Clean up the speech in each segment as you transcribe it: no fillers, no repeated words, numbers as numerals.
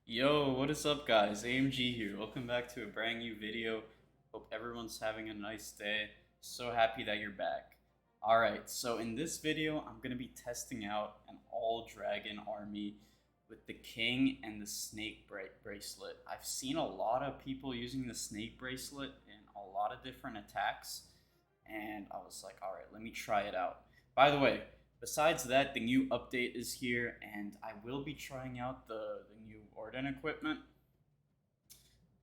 Yo, what is up guys? AMG here. Welcome back to a brand new video. Hope everyone's having a nice day. So happy that you're back. Alright, so in this video, I'm going to be testing out an all-dragon army with the king and the snake bracelet. I've seen a lot of people using the snake bracelet in a lot of different attacks, and I was like, alright, let me try it out. By the way, besides that, the new update is here, and I will be trying out the new Warden equipment.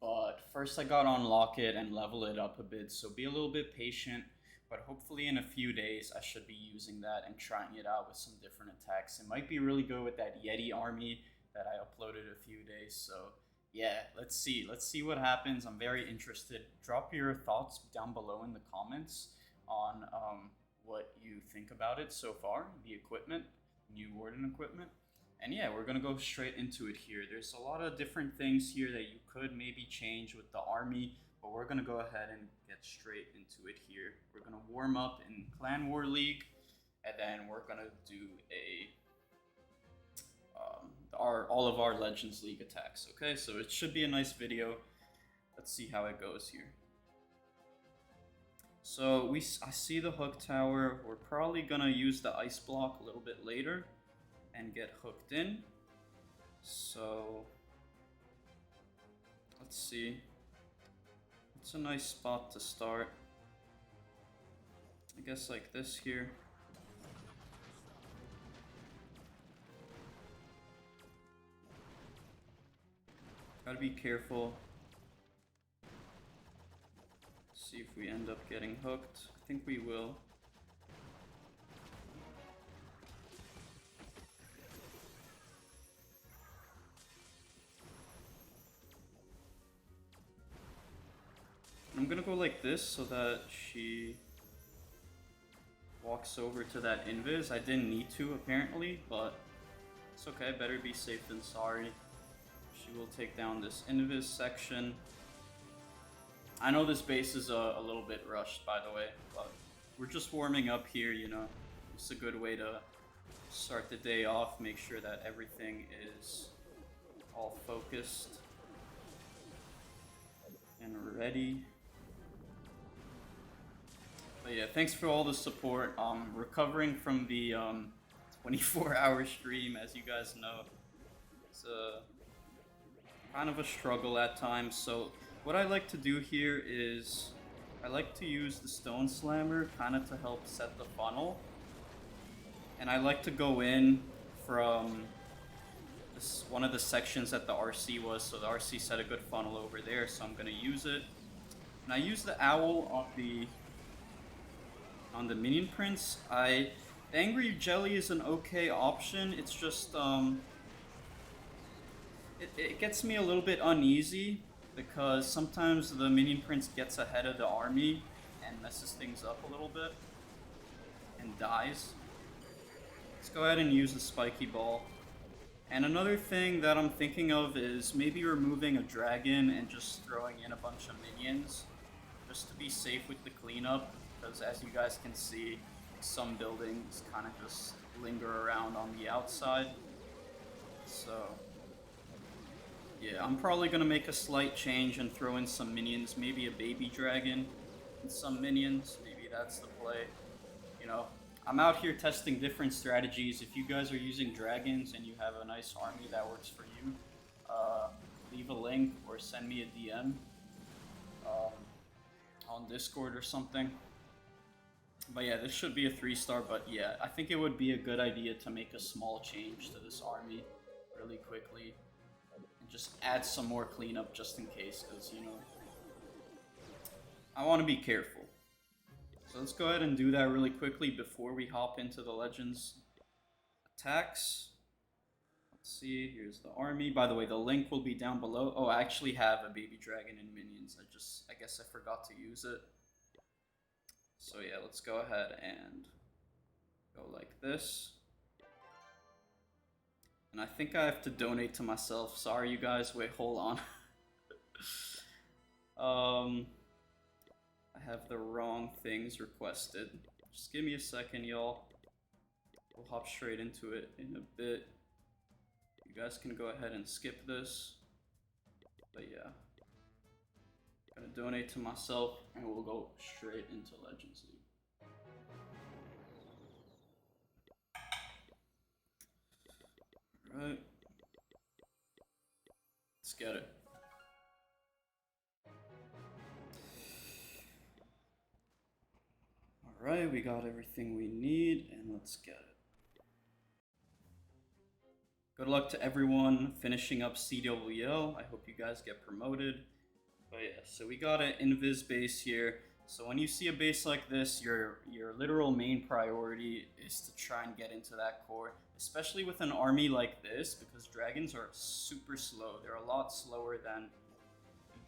But first I gotta unlock it and level it up a bit, so be a little bit patient. But hopefully in a few days I should be using that and trying it out with some different attacks. It might be really good with that Yeti army that I uploaded a few days, so yeah, let's see what happens. I'm very interested. Drop your thoughts down below in the comments on what you think about it so far, the equipment, new Warden equipment. And yeah, we're gonna go straight into it here. There's a lot of different things here that you could maybe change with the army, but we're gonna go ahead and get straight into it here. We're gonna warm up in Clan War League, and then we're gonna do all of our Legends League attacks. Okay, so it should be a nice video. Let's see how it goes here. So I see the hook tower. We're probably gonna use the ice block a little bit later and get hooked in. So let's see. It's a nice spot to start. I guess like this here. Gotta be careful. See if we end up getting hooked. I think we will. I'm gonna go like this so that she walks over to that invis. I didn't need to apparently, but it's okay. Better be safe than sorry. She will take down this invis section. I know this base is a little bit rushed, by the way, but we're just warming up here, you know. It's a good way to start the day off, make sure that everything is all focused and ready. But yeah, thanks for all the support. Recovering from the 24-hour stream, as you guys know. It's kind of a struggle at times, so what I like to do here is I like to use the Stone Slammer kind of to help set the funnel. And I like to go in from this one of the sections that the RC was, so the RC set a good funnel over there, so I'm going to use it. And I use the Owl on the Minion Prince. The Angry Jelly is an okay option, it's just it gets me a little bit uneasy, because sometimes the Minion Prince gets ahead of the army and messes things up a little bit and dies. Let's go ahead and use the Spiky Ball. And another thing that I'm thinking of is maybe removing a dragon and just throwing in a bunch of minions just to be safe with the cleanup, because as you guys can see, some buildings kind of just linger around on the outside. So yeah, I'm probably going to make a slight change and throw in some minions, maybe a baby dragon and some minions. Maybe that's the play. You know, I'm out here testing different strategies. If you guys are using dragons and you have a nice army that works for you, leave a link or send me a DM on Discord or something. But yeah, this should be a 3-star, but yeah, I think it would be a good idea to make a small change to this army really quickly. Just add some more cleanup just in case, because, you know, I want to be careful. So let's go ahead and do that really quickly before we hop into the Legends attacks. Let's see, here's the army. By the way, the link will be down below. Oh, I actually have a baby dragon and minions. I guess I forgot to use it. So yeah, let's go ahead and go like this. And I think I have to donate to myself. Sorry, you guys. Wait, hold on. I have the wrong things requested. Just give me a second, y'all. We'll hop straight into it in a bit. You You guys can go ahead and skip this. But yeah. Gonna donate to myself and we'll go straight into Legends League. Alright. Let's get it. Alright, we got everything we need and let's get it. Good luck to everyone finishing up CWL. I hope you guys get promoted. But yeah, so we got an invis base here. So when you see a base like this, your literal main priority is to try and get into that core, especially with an army like this, because dragons are super slow. They're a lot slower than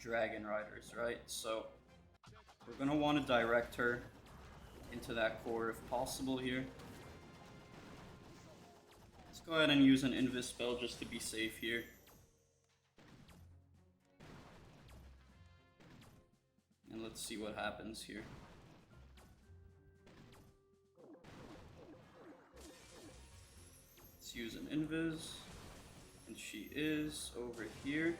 dragon riders, right? So we're gonna want to direct her into that core if possible here. Let's go ahead and use an invis spell just to be safe here. And let's see what happens here. Let's use an invis. And she is over here.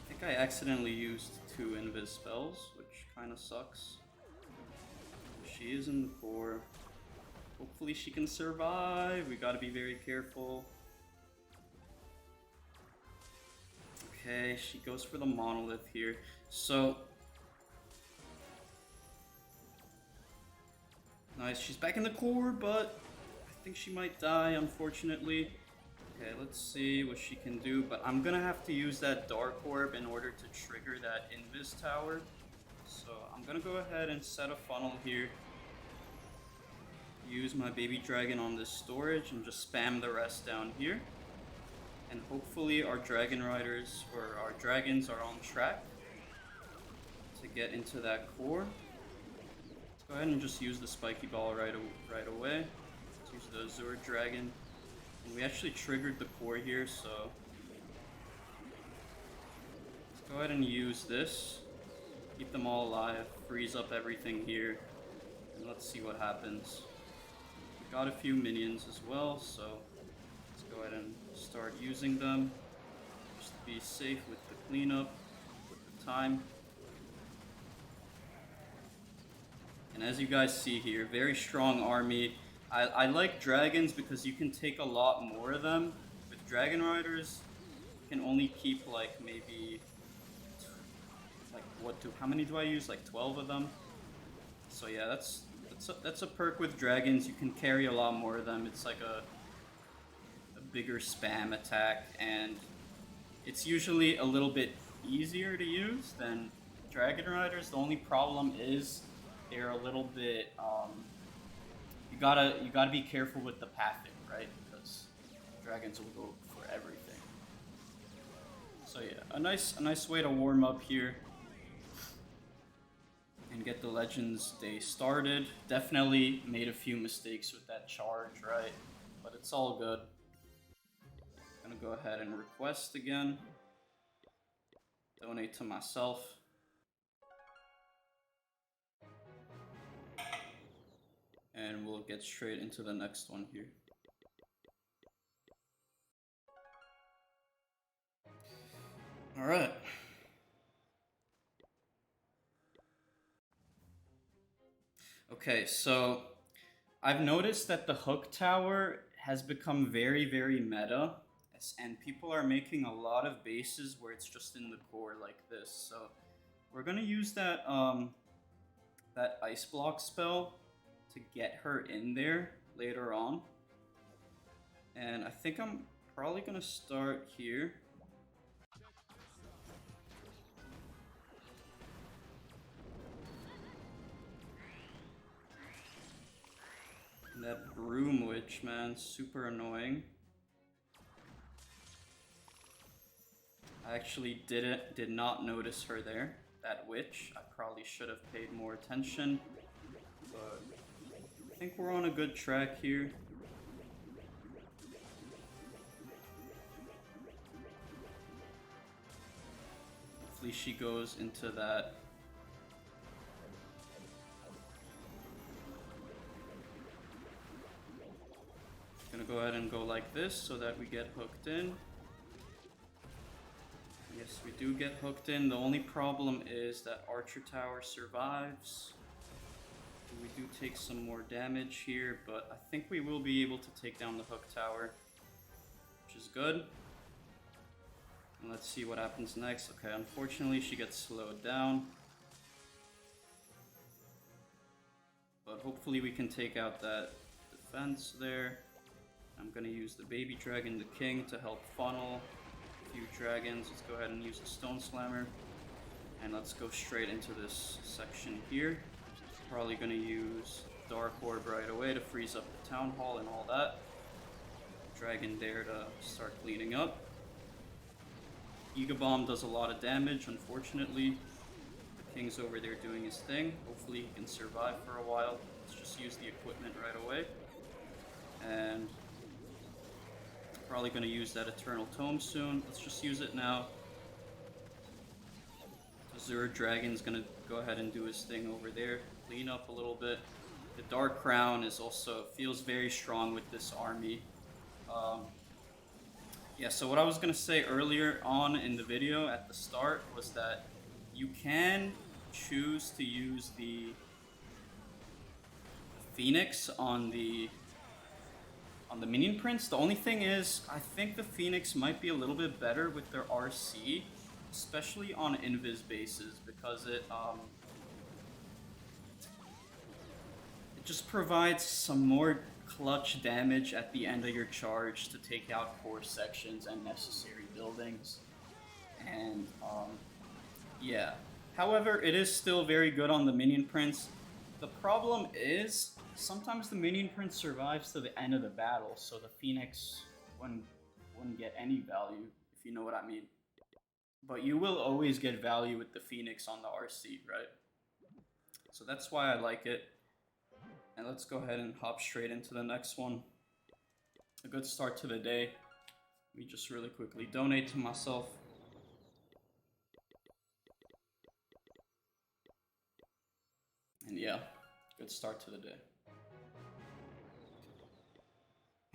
I think I accidentally used 2 invis spells, which kind of sucks. She is in the core. Hopefully she can survive. We gotta be very careful. Okay, she goes for the monolith here. So nice, she's back in the core, but I think she might die, unfortunately. Okay, let's see what she can do, but I'm gonna have to use that Dark Orb in order to trigger that Invis Tower. So I'm gonna go ahead and set a funnel here. Use my baby dragon on this storage and just spam the rest down here. And hopefully our dragon riders, or our dragons, are on track to get into that core. Let's go ahead and just use the spiky ball right away. Let's use the Azure dragon. And we actually triggered the core here, so let's go ahead and use this. Keep them all alive, freeze up everything here, and let's see what happens. We got a few minions as well, so let's go ahead and start using them just to be safe with the cleanup, with the time. And as you guys see here, very strong army. I like dragons because you can take a lot more of them. With dragon riders, you can only keep like maybe how many do I use? Like 12 of them. So yeah, that's a perk with dragons. You can carry a lot more of them. It's like a bigger spam attack, and it's usually a little bit easier to use than dragon riders. The only problem is they're a little bit you gotta be careful with the pathing, right? Because dragons will go for everything. So yeah, a nice way to warm up here and get the Legends Day started. Definitely made a few mistakes with that charge, right? But it's all good. Gonna go ahead and request again. Donate to myself. And we'll get straight into the next one here. Alright. Okay, so I've noticed that the hook tower has become very, very meta, and people are making a lot of bases where it's just in the core like this. So we're gonna use that that ice block spell to get her in there later on. And I think I'm probably gonna start here. And that Broom Witch, man, super annoying. I actually did not notice her there, that witch. I probably should have paid more attention, but I think we're on a good track here. Hopefully she goes into that go ahead and go like this so that we get hooked in. Yes, we do get hooked in. The only problem is that Archer Tower survives. We do take some more damage here, but I think we will be able to take down the Hook Tower, which is good. And let's see what happens next. Okay, unfortunately she gets slowed down. But hopefully we can take out that defense there. I'm gonna use the baby dragon, the king, to help funnel a few dragons. Let's go ahead and use the stone slammer. And let's go straight into this section here. Probably gonna use Dark Orb right away to freeze up the town hall and all that. Dragon there to start cleaning up. Giga Bomb does a lot of damage, unfortunately. The king's over there doing his thing. Hopefully he can survive for a while. Let's just use the equipment right away. And probably going to use that Eternal Tome soon. Let's just use it now. Azure Dragon's going to go ahead and do his thing over there. Clean up a little bit. The Dark Crown is also feels very strong with this army. Yeah, so what I was going to say earlier on in the video at the start was that you can choose to use the Phoenix on the Minion Prince. The only thing is, I think the Phoenix might be a little bit better with their RC, especially on invis bases, because it just provides some more clutch damage at the end of your charge to take out core sections and necessary buildings. And yeah, however, it is still very good on the Minion Prince. The problem is sometimes the Minion Prince survives to the end of the battle, so the Phoenix wouldn't get any value, if you know what I mean. But you will always get value with the Phoenix on the RC, right? So that's why I like it. And let's go ahead and hop straight into the next one. A good start to the day. Let me just really quickly donate to myself. And yeah, good start to the day.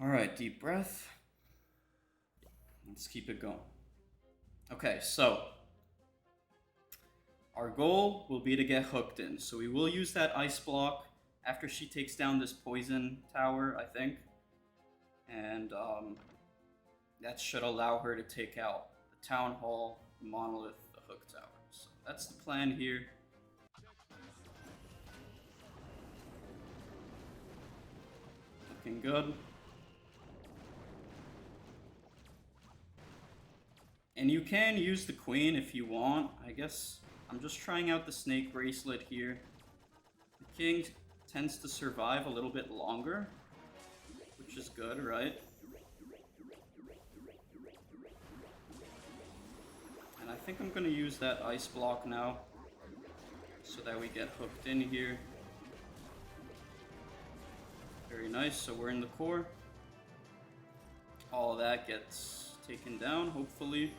Alright, deep breath. Let's keep it going. Okay, so our goal will be to get hooked in. So we will use that ice block after she takes down this poison tower, I think. And that should allow her to take out the town hall, the monolith, the hook tower. So that's the plan here. Looking good. And you can use the queen if you want. I guess I'm just trying out the snake bracelet here. The king tends to survive a little bit longer, which is good, right? And I think I'm gonna use that ice block now so that we get hooked in here. Very nice, so we're in the core. All of that gets taken down, hopefully.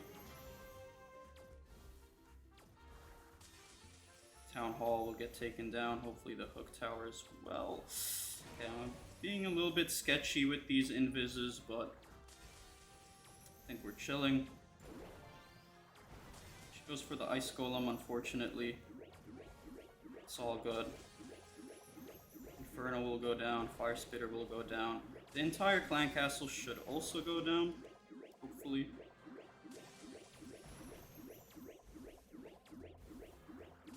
Town hall will get taken down, hopefully the hook tower as well. Okay, I'm being a little bit sketchy with these invises, but I think we're chilling. She goes for the ice golem, unfortunately. It's all good. Inferno will go down, Fire Spitter will go down. The entire clan castle should also go down, hopefully.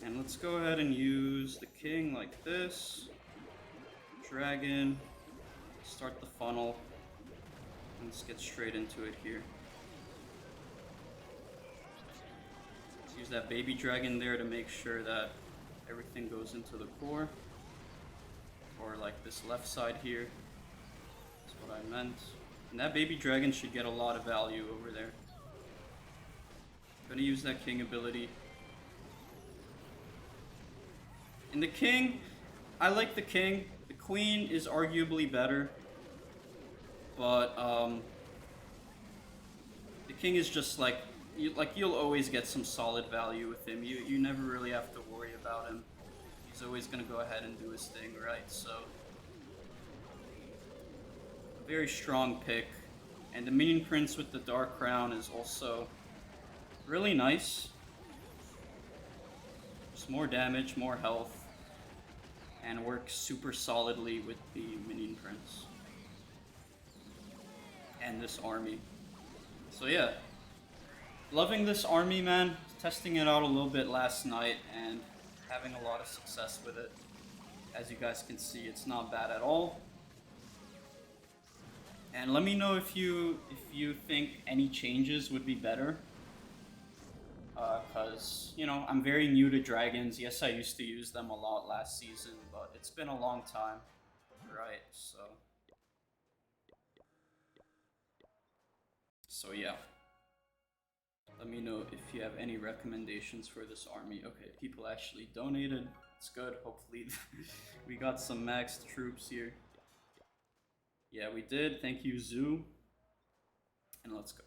And let's go ahead and use the king like this. Dragon. Start the funnel. Let's get straight into it here. Let's use that baby dragon there to make sure that everything goes into the core. Or like this left side here. That's what I meant. And that baby dragon should get a lot of value over there. I'm gonna use that king ability. And the king, I like the king. The queen is arguably better. But the king is just like you'll always get some solid value with him. You never really have to worry about him. He's always gonna go ahead and do his thing, right? So very strong pick. And the Minion Prince with the Dark Crown is also really nice. Just more damage, more health, and works super solidly with the Minion Prince and this army. So yeah, loving this army, man. Testing it out a little bit last night and having a lot of success with it. As you guys can see, it's not bad at all. And let me know if you think any changes would be better. Because, you know, I'm very new to dragons. Yes, I used to use them a lot last season, but it's been a long time, right? So yeah. Let me know if you have any recommendations for this army. Okay, people actually donated. It's good. Hopefully we got some maxed troops here. Yeah, we did. Thank you, Zoo. And let's go.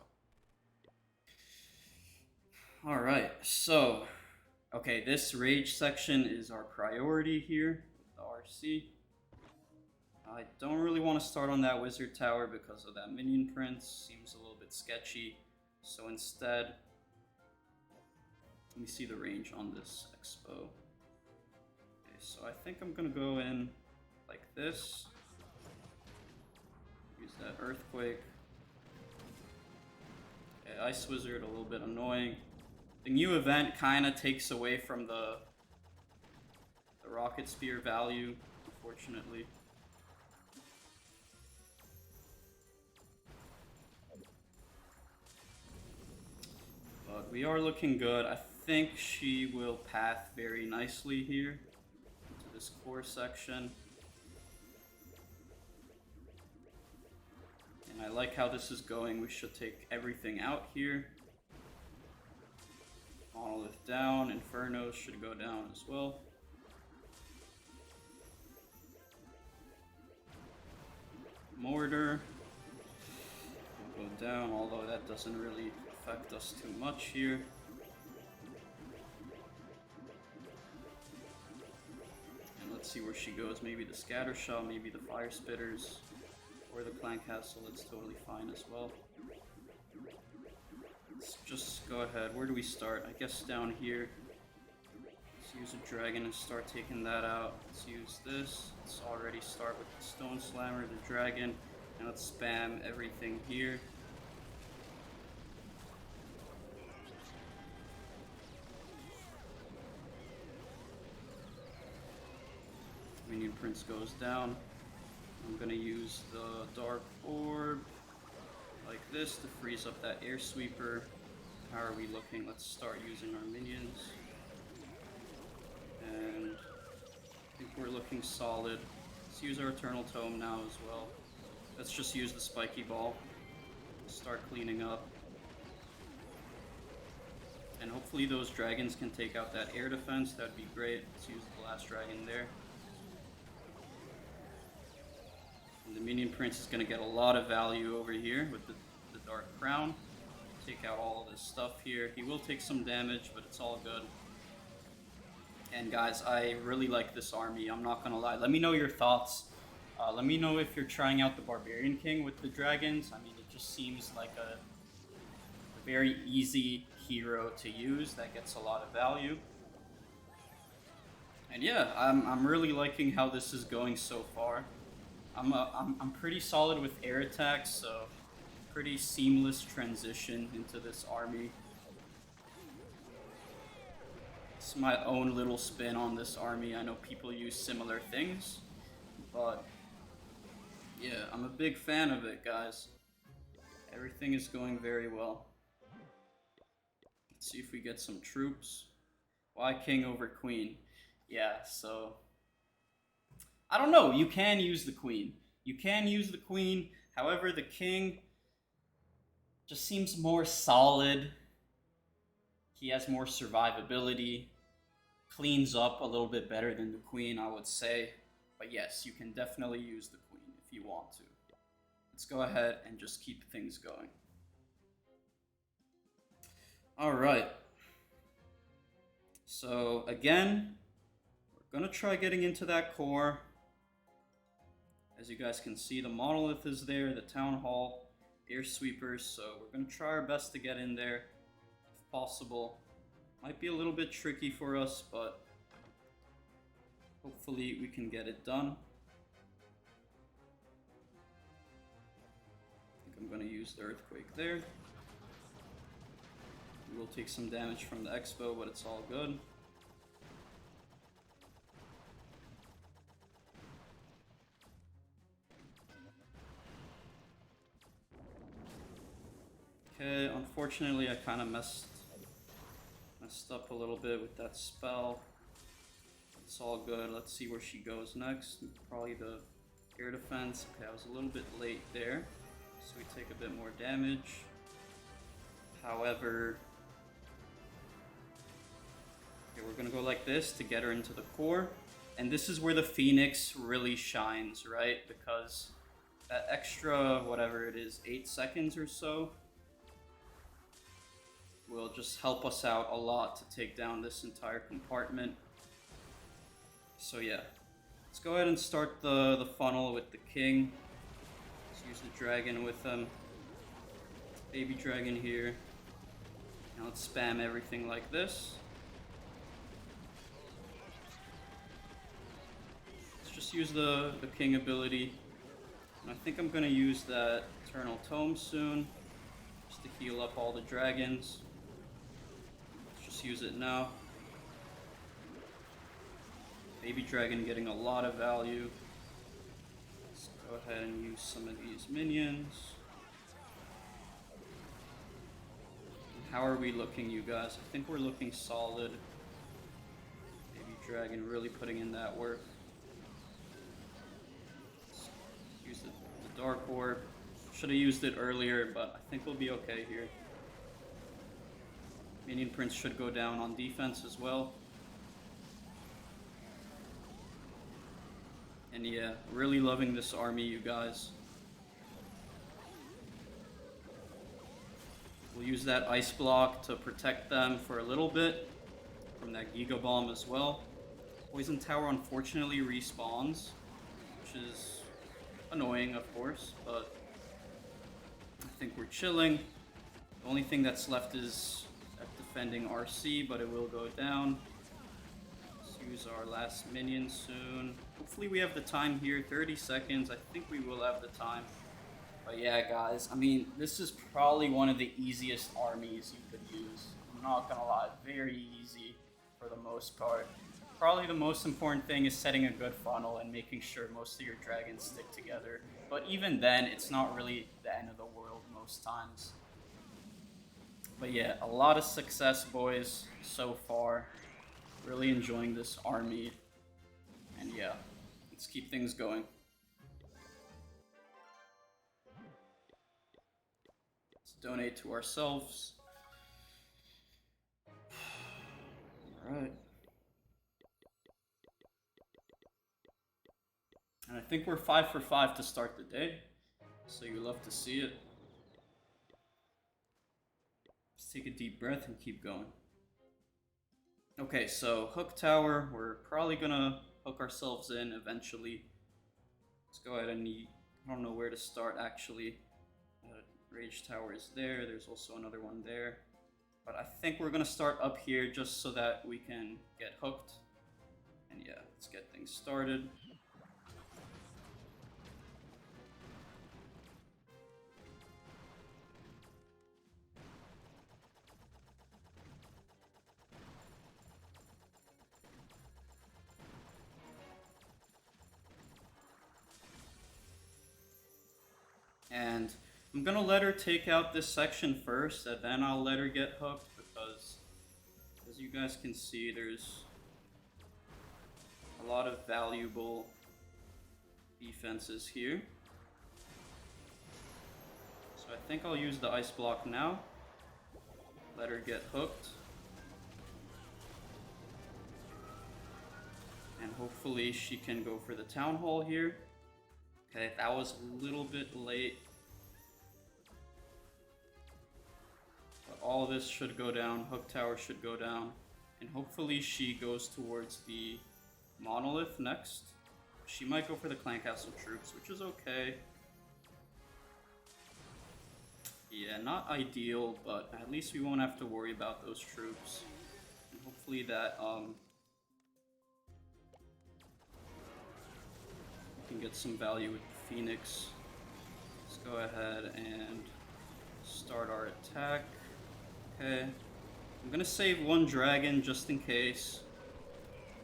Alright, so... Okay, this rage section is our priority here with the RC. I don't really want to start on that wizard tower because of that minion prince. Seems a little bit sketchy. So instead, let me see the range on this expo. Okay, so I think I'm gonna go in like this. Use that earthquake. Okay, ice wizard, a little bit annoying. The new event kind of takes away from the rocket spear value, unfortunately. But we are looking good. I think she will path very nicely here into this core section. And I like how this is going. We should take everything out here. Monolith down. Infernos should go down as well. Mortar will go down, although that doesn't really affect us too much here. And let's see where she goes. Maybe the scatter shot, maybe the fire spitters, or the clan castle. That's totally fine as well. Let's just go ahead. Where do we start? I guess down here. Let's use a dragon and start taking that out. Let's use this. Let's already start with the stone slammer, the dragon, and let's spam everything here. Minion Prince goes down. I'm gonna use the Dark Orb like this to freeze up that Air Sweeper. How are we looking? Let's start using our minions. And I think we're looking solid. Let's use our Eternal Tome now as well. Let's just use the Spiky Ball. Start cleaning up. And hopefully those dragons can take out that air defense. That'd be great. Let's use the last dragon there. And the Minion Prince is going to get a lot of value over here with the Dark Crown. Take out all of this stuff here. He will take some damage, but it's all good. And guys, I really like this army. I'm not going to lie. Let me know your thoughts. Let me know if you're trying out the Barbarian King with the dragons. I mean, it just seems like a very easy hero to use that gets a lot of value. And yeah, I'm really liking how this is going so far. I'm pretty solid with air attacks, so pretty seamless transition into this army. It's my own little spin on this army. I know people use similar things, but yeah, I'm a big fan of it, guys. Everything is going very well. Let's see if we get some troops. Why king over queen? Yeah, so I don't know. You can use the queen. You can use the queen. However, the king just seems more solid. He has more survivability. Cleans up a little bit better than the queen, I would say. But yes, you can definitely use the queen if you want to. Let's go ahead and just keep things going. Alright. So again, we're gonna try getting into that core. As you guys can see, the monolith is there, the town hall, air sweepers, so we're going to try our best to get in there if possible. Might be a little bit tricky for us, but hopefully we can get it done. I think I'm going to use the earthquake there. We will take some damage from the expo, but it's all good. Okay, unfortunately I kind of messed up a little bit with that spell. It's all good. Let's see where she goes next. Probably the air defense. Okay, I was a little bit late there, so we take a bit more damage. However, okay, we're gonna go like this to get her into the core, and this is where the Phoenix really shines, right? Because that extra, whatever it is, 8 seconds or so, will just help us out a lot to take down this entire compartment. So yeah, let's go ahead and start the funnel with the king. Let's use the dragon with them. Baby dragon here. Now let's spam everything like this. Let's just use the king ability. And I think I'm gonna use that Eternal Tome soon, just to heal up all the dragons. Use it now. Baby dragon getting a lot of value. Let's go ahead and use some of these minions. How are we looking, you guys? I think we're looking solid. Baby dragon really putting in that work. Let's use the dark orb. Should have used it earlier, but I think we'll be okay here. Minion Prince should go down on defense as well. And yeah, really loving this army, you guys. We'll use that ice block to protect them for a little bit from that Giga Bomb as well. Poison Tower unfortunately respawns, which is annoying, of course, but I think we're chilling. The only thing that's left is defending RC, but it will go down. Let's use our last minion soon. Hopefully we have the time here, 30 seconds. I think we will have the time. But yeah, guys, I mean, this is probably one of the easiest armies you could use. I'm not gonna lie, very easy for the most part. Probably the most important thing is setting a good funnel and making sure most of your dragons stick together. But even then, it's not really the end of the world most times. But yeah, a lot of success, boys, so far. Really enjoying this army. And yeah, let's keep things going. Let's donate to ourselves. Alright. And I think we're 5 for 5 to start the day. So you love to see it. Take a deep breath and keep going. Okay, so hook tower, we're probably gonna hook ourselves in eventually. Let's go ahead and I don't know where to start actually. Rage tower is there, there's also another one there. But I think we're gonna start up here just so that we can get hooked. And yeah, let's get things started. And I'm gonna let her take out this section first, and then I'll let her get hooked, because as you guys can see, there's a lot of valuable defenses here. So I think I'll use the ice block now. Let her get hooked. And hopefully she can go for the town hall here. Okay, that was a little bit late. But all of this should go down. Hook tower should go down. And hopefully she goes towards the monolith next. She might go for the clan castle troops, which is okay. Yeah, not ideal, but at least we won't have to worry about those troops. And hopefully that we can get some value with the Phoenix. Let's go ahead and start our attack. Okay. I'm gonna save one dragon just in case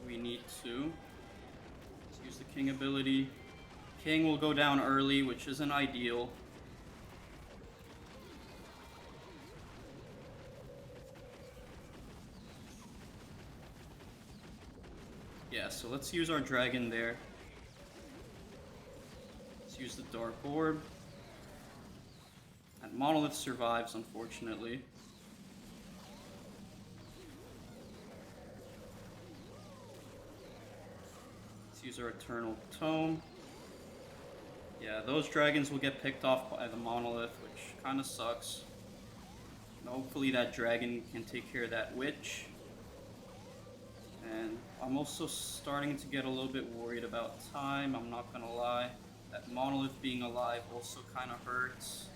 we need to. Let's use the king ability. King will go down early, which isn't ideal. Yeah, so let's use our dragon there. Let's use the Dark Orb. That Monolith survives, unfortunately. Let's use our Eternal Tome. Yeah, those dragons will get picked off by the Monolith, which kind of sucks. And hopefully that dragon can take care of that witch. And I'm also starting to get a little bit worried about time, I'm not gonna lie. That Monolith being alive also kind of hurts.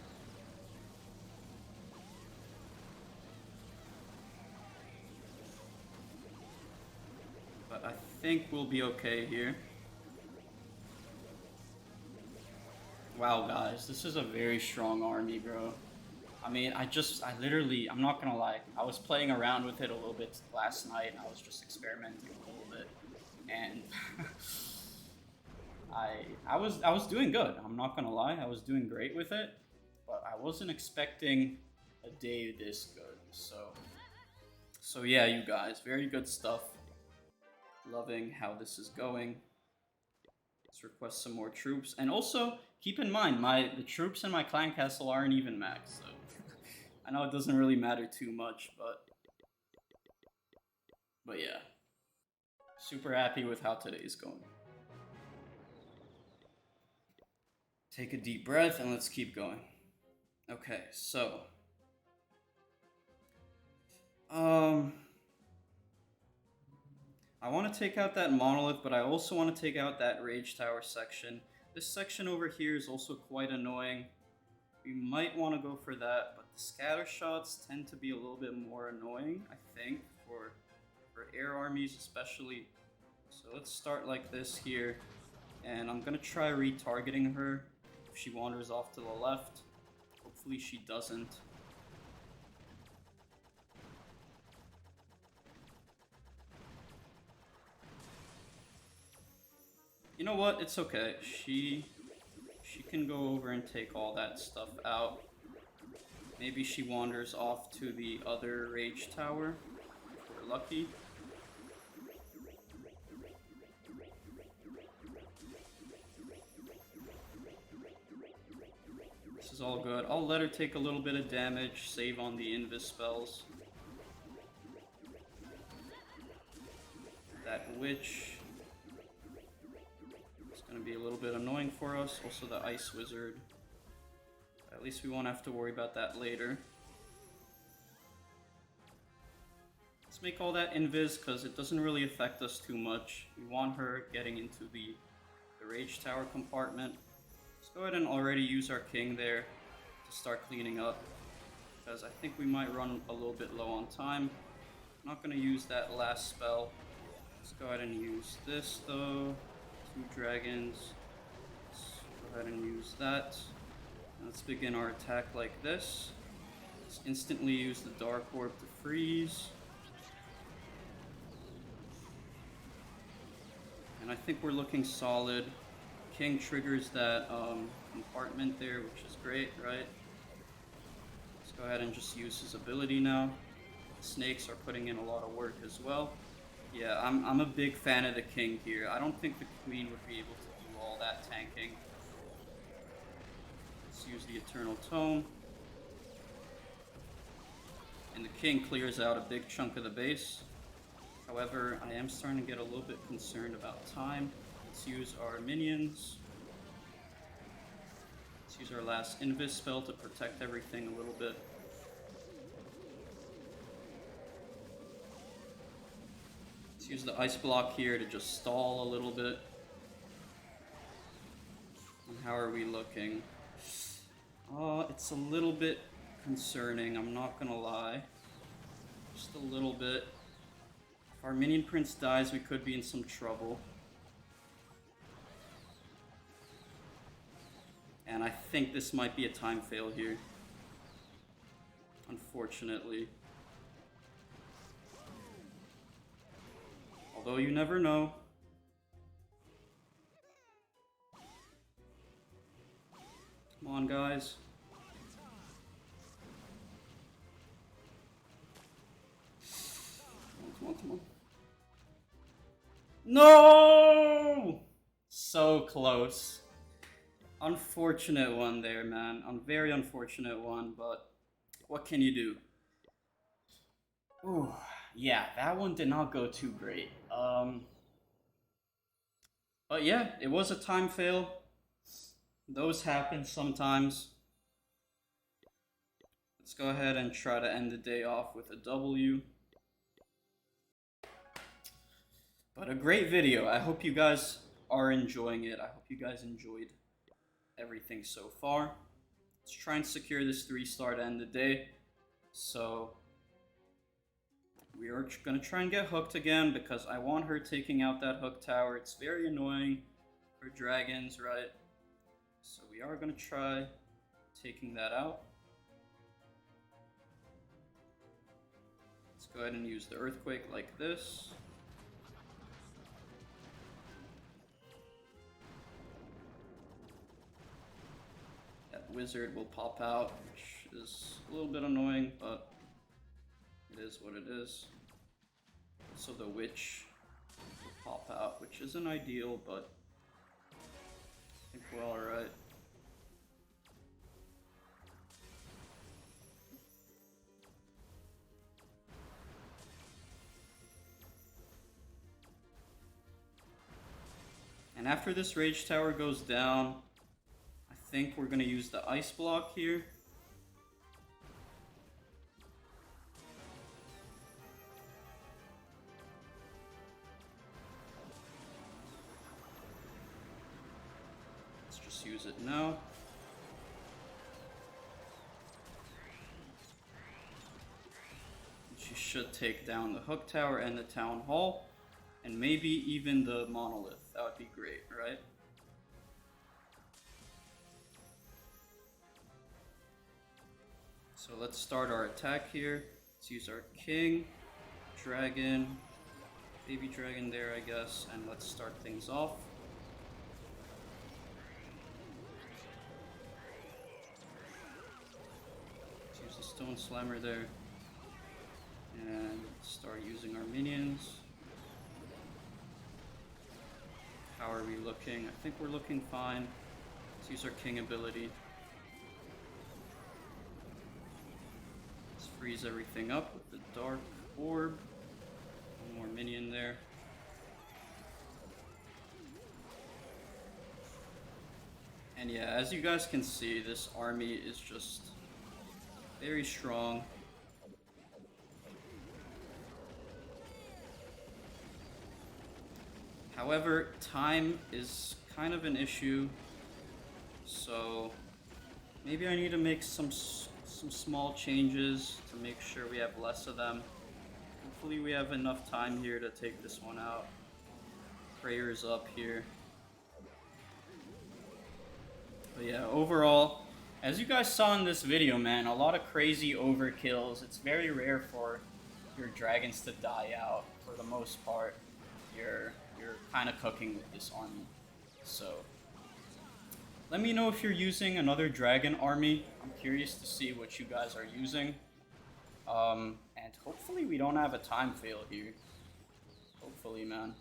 But I think we'll be okay here. Wow, guys, this is a very strong army, bro. I mean, I'm not gonna lie, I was playing around with it a little bit last night, and I was just experimenting a little bit, and I was doing good, I'm not gonna lie, I was doing great with it, but I wasn't expecting a day this good, so yeah, you guys, very good stuff. Loving how this is going. Let's request some more troops, and also keep in mind the troops in my clan castle aren't even max, so I know it doesn't really matter too much, but yeah, super happy with how today's going. Take a deep breath and let's keep going. Okay, so I want to take out that Monolith, but I also want to take out that Rage Tower section. This section over here is also quite annoying. We might want to go for that, but the scatter shots tend to be a little bit more annoying, I think, for air armies especially. So let's start like this here, and I'm going to try retargeting her if she wanders off to the left. Hopefully she doesn't. You know what? It's okay. She can go over and take all that stuff out. Maybe she wanders off to the other Rage Tower. If we're lucky. This is all good. I'll let her take a little bit of damage, save on the invis spells. That witch is going to be a little bit annoying for us. Also the ice wizard. At least we won't have to worry about that later. Let's make all that invis because it doesn't really affect us too much. We want her getting into the Rage Tower compartment. Let's go ahead and already use our king there to start cleaning up, because I think we might run a little bit low on time. I'm not going to use that last spell. Let's go ahead and use this though. 2 dragons. Let's go ahead and use that. And let's begin our attack like this. Let's instantly use the Dark Orb to freeze. And I think we're looking solid. King triggers that compartment there, which is great, right? Let's go ahead and just use his ability now. The snakes are putting in a lot of work as well. Yeah, I'm a big fan of the king here. I don't think the queen would be able to do all that tanking. Let's use the Eternal Tome. And the king clears out a big chunk of the base. However, I am starting to get a little bit concerned about time. Let's use our minions. Let's use our last invis spell to protect everything a little bit. Let's use the ice block here to just stall a little bit. How are we looking? It's a little bit concerning, I'm not gonna lie. Just a little bit. If our minion prince dies, we could be in some trouble. And I think this might be a time fail here. Unfortunately. Although you never know. Come on, guys. Come on, come on. No! So close. Unfortunate one there, man. Very unfortunate one, but what can you do? Ooh, yeah, that one did not go too great. But yeah, it was a time fail. Those happen sometimes. Let's go ahead and try to end the day off with a W. But a great video. I hope you guys are enjoying it. I hope you guys enjoyed everything so far. Let's try and secure this 3-star to end the day. So we are going to try and get hooked again because I want her taking out that hook tower. It's very annoying for dragons, right? So we are going to try taking that out. Let's go ahead and use the earthquake like this. That wizard will pop out, which is a little bit annoying, but it is what it is. Also the witch will pop out, which isn't ideal, but I think we're alright. And after this rage tower goes down, I think we're going to use the ice block here. Let's just use it now. She should take down the hook tower and the town hall, and maybe even the monolith. That would be great, right? So let's start our attack here. Let's use our king, dragon, baby dragon there, I guess, and let's start things off. Let's use the stone slammer there, and start using our minions. How are we looking? I think we're looking fine. Let's use our king ability. Let's freeze everything up with the dark orb. One more minion there. And yeah, as you guys can see, this army is just very strong. However, time is kind of an issue, so maybe I need to make some small changes to make sure we have less of them. Hopefully we have enough time here to take this one out. Prayers up here. But yeah, overall, as you guys saw in this video, man, a lot of crazy overkills. It's very rare for your dragons to die out for the most part. You're kind of cooking with this army. So let me know if you're using another dragon army. I'm curious to see what you guys are using. And hopefully we don't have a time fail here. Hopefully, man.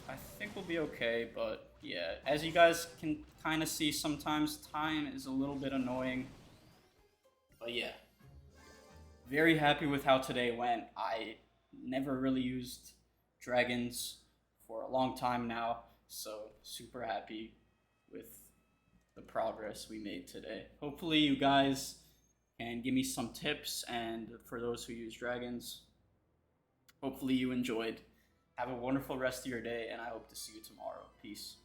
I think we'll be okay, but yeah, as you guys can kind of see, sometimes time is a little bit annoying. But yeah, very happy with how today went. I never really used dragons for a long time now, so super happy with the progress we made today. Hopefully you guys can give me some tips, and for those who use dragons, hopefully you enjoyed. Have a wonderful rest of your day, and I hope to see you tomorrow. Peace.